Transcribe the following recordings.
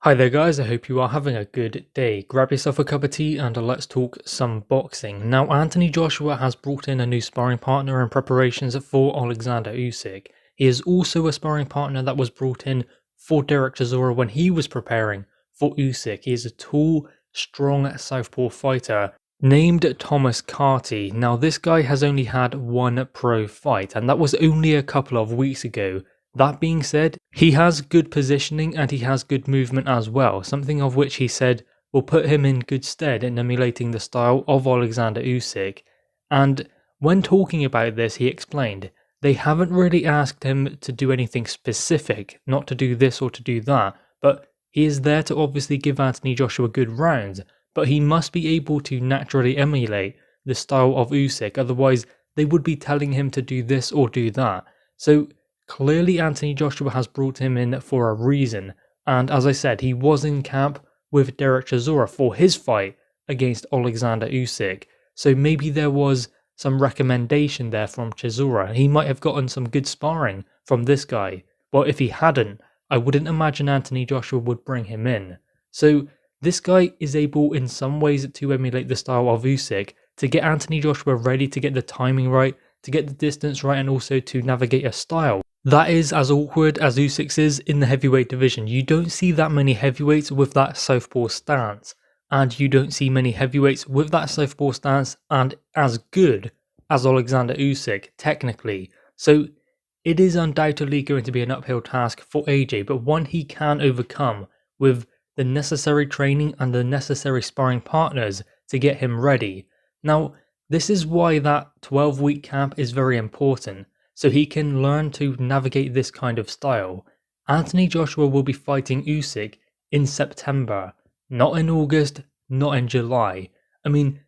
Hi there guys, I hope you are having a good day. Grab yourself a cup of tea and let's talk some boxing. Now Anthony Joshua has brought in a new sparring partner in preparations for Oleksandr Usyk. He is also a sparring partner that was brought in for Derek Chisora when he was preparing for Usyk. He is a tall, strong southpaw fighter named Thomas Carty. Now this guy has only had one pro fight and that was only a couple of weeks ago. That being said, he has good positioning and he has good movement as well, something of which he said will put him in good stead in emulating the style of Oleksandr Usyk. And when talking about this, he explained, they haven't really asked him to do anything specific, not to do this or to do that, but he is there to obviously give Anthony Joshua good rounds, but he must be able to naturally emulate the style of Usyk, otherwise they would be telling him to do this or do that. So clearly Anthony Joshua has brought him in for a reason, and as I said, he was in camp with Derek Chisora for his fight against Oleksandr Usyk, so maybe there was some recommendation there from Chisora. He might have gotten some good sparring from this guy. Well, if he hadn't, I wouldn't imagine Anthony Joshua would bring him in. So this guy is able in some ways to emulate the style of Usyk, to get Anthony Joshua ready, to get the timing right, to get the distance right, and also to navigate a style that is as awkward as Usyk's is in the heavyweight division. You don't see that many heavyweights with that southpaw stance, and you don't see many heavyweights with that southpaw stance and as good as Oleksandr Usyk, technically. So it is undoubtedly going to be an uphill task for AJ, but one he can overcome with the necessary training and the necessary sparring partners to get him ready. Now, this is why that 12-week camp is very important, so he can learn to navigate this kind of style. Anthony Joshua will be fighting Usyk in September, not in August, not in July. I mean,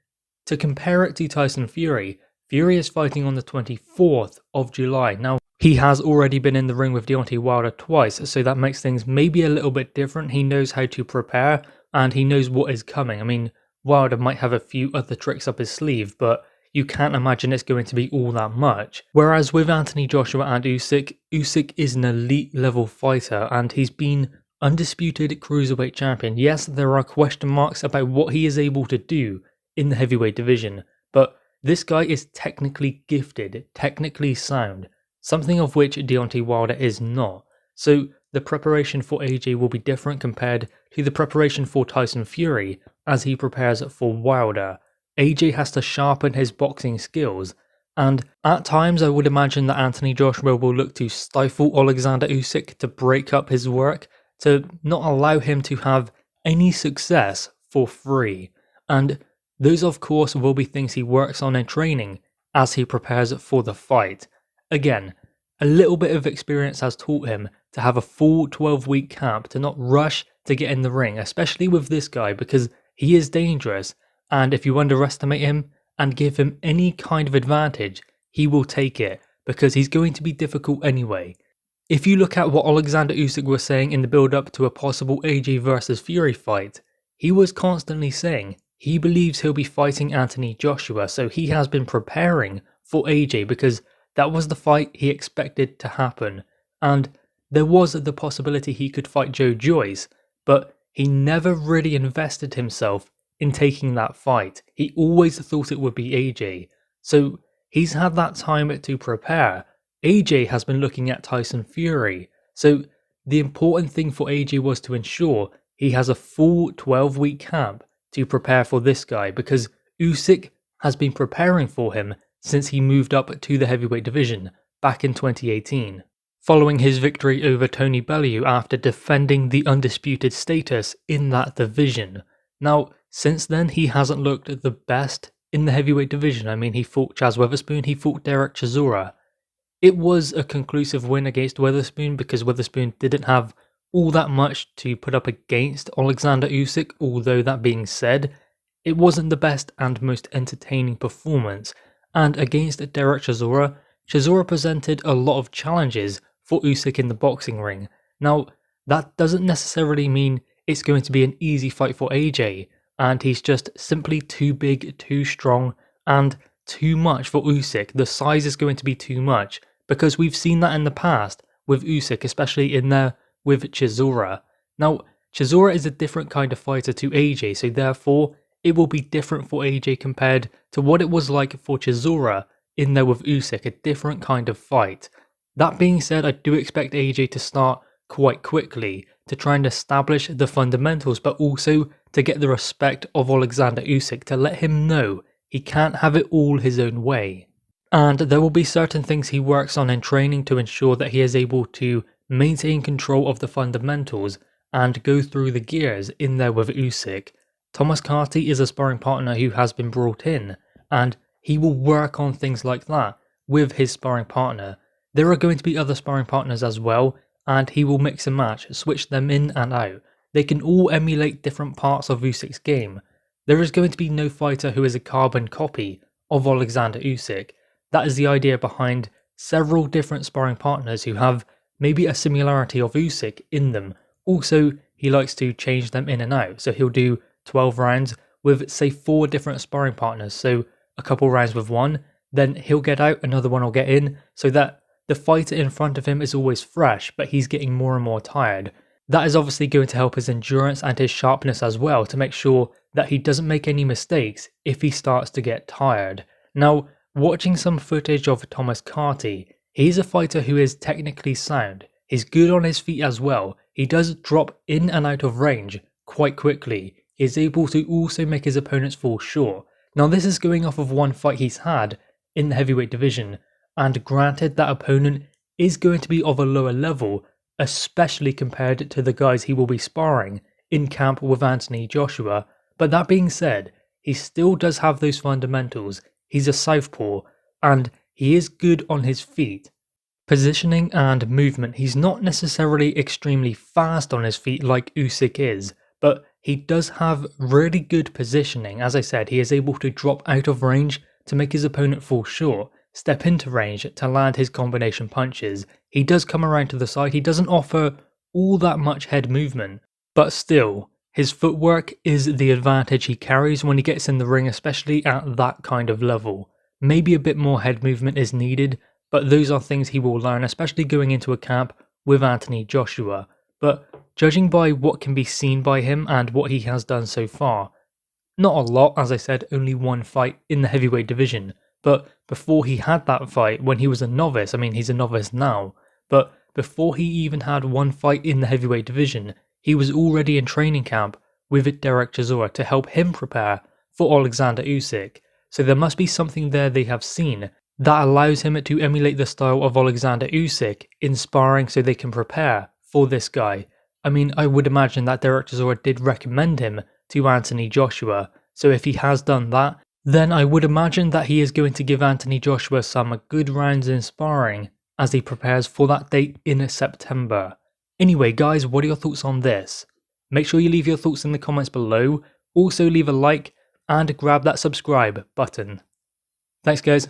to compare it to Tyson Fury, Fury is fighting on the 24th of July. Now, he has already been in the ring with Deontay Wilder twice, so that makes things maybe a little bit different. He knows how to prepare, and he knows what is coming. I mean, Wilder might have a few other tricks up his sleeve, but you can't imagine it's going to be all that much. Whereas with Anthony Joshua and Usyk, Usyk is an elite level fighter and he's been undisputed cruiserweight champion. Yes, there are question marks about what he is able to do in the heavyweight division, but this guy is technically gifted, technically sound, something of which Deontay Wilder is not. So the preparation for AJ will be different compared to the preparation for Tyson Fury as he prepares for Wilder. AJ has to sharpen his boxing skills, and at times I would imagine that Anthony Joshua will look to stifle Oleksandr Usyk to break up his work, to not allow him to have any success for free. And those of course will be things he works on in training as he prepares for the fight. Again, a little bit of experience has taught him to have a full 12-week camp, to not rush to get in the ring, especially with this guy because he is dangerous. And if you underestimate him and give him any kind of advantage, he will take it because he's going to be difficult anyway. If you look at what Oleksandr Usyk was saying in the build-up to a possible AJ versus Fury fight, he was constantly saying he believes he'll be fighting Anthony Joshua, so he has been preparing for AJ because that was the fight he expected to happen. And there was the possibility he could fight Joe Joyce, but he never really invested himself in taking that fight. He always thought it would be AJ, so he's had that time to prepare. AJ has been looking at Tyson Fury, so the important thing for AJ was to ensure he has a full 12-week camp to prepare for this guy because Usyk has been preparing for him since he moved up to the heavyweight division back in 2018, following his victory over Tony Bellew after defending the undisputed status in that division. Now, since then, he hasn't looked the best in the heavyweight division. I mean, he fought Chaz Witherspoon, he fought Derek Chisora. It was a conclusive win against Witherspoon because Witherspoon didn't have all that much to put up against Oleksandr Usyk, although that being said, it wasn't the best and most entertaining performance. And against Derek Chisora, Chisora presented a lot of challenges for Usyk in the boxing ring. Now, that doesn't necessarily mean it's going to be an easy fight for AJ, and he's just simply too big, too strong, and too much for Usyk. The size is going to be too much, because we've seen that in the past with Usyk, especially in there with Chisora. Now, Chisora is a different kind of fighter to AJ, so therefore it will be different for AJ compared to what it was like for Chisora in there with Usyk, a different kind of fight. That being said, I do expect AJ to start quite quickly to try and establish the fundamentals, but also to get the respect of Oleksandr Usyk, to let him know he can't have it all his own way. And there will be certain things he works on in training to ensure that he is able to maintain control of the fundamentals and go through the gears in there with Usyk. Thomas Carty is a sparring partner who has been brought in, and he will work on things like that with his sparring partner. There are going to be other sparring partners as well, and he will mix and match, switch them in and out. They can all emulate different parts of Usyk's game. There is going to be no fighter who is a carbon copy of Oleksandr Usyk. That is the idea behind several different sparring partners who have maybe a similarity of Usyk in them. Also, he likes to change them in and out, so he'll do 12 rounds with, say, 4 different sparring partners, so a couple rounds with one, then he'll get out, another one will get in, so that the fighter in front of him is always fresh, but he's getting more and more tired. That is obviously going to help his endurance and his sharpness as well, to make sure that he doesn't make any mistakes if he starts to get tired. Now, watching some footage of Thomas Carty, he's a fighter who is technically sound. He's good on his feet as well. He does drop in and out of range quite quickly. He's able to also make his opponents fall short. Now, this is going off of one fight he's had in the heavyweight division, and granted that opponent is going to be of a lower level, especially compared to the guys he will be sparring in camp with Anthony Joshua, but that being said, he still does have those fundamentals. He's a southpaw, and he is good on his feet. Positioning and movement, he's not necessarily extremely fast on his feet like Usyk is, but he does have really good positioning. As I said, he is able to drop out of range to make his opponent fall short, step into range to land his combination punches. He does come around to the side, he doesn't offer all that much head movement, but still, his footwork is the advantage he carries when he gets in the ring, especially at that kind of level. Maybe a bit more head movement is needed, but those are things he will learn, especially going into a camp with Anthony Joshua. But judging by what can be seen by him and what he has done so far, not a lot, as I said, only one fight in the heavyweight division, but before he had that fight, when he was a novice, I mean he's a novice now, but before he even had one fight in the heavyweight division, he was already in training camp with Derek Chisora to help him prepare for Oleksandr Usyk. So there must be something there they have seen that allows him to emulate the style of Oleksandr Usyk in sparring so they can prepare for this guy. I mean, I would imagine that Derek Chisora did recommend him to Anthony Joshua, so if he has done that, then I would imagine that he is going to give Anthony Joshua some good rounds in sparring as he prepares for that date in September. Anyway guys, what are your thoughts on this? Make sure you leave your thoughts in the comments below, also leave a like and grab that subscribe button. Thanks guys.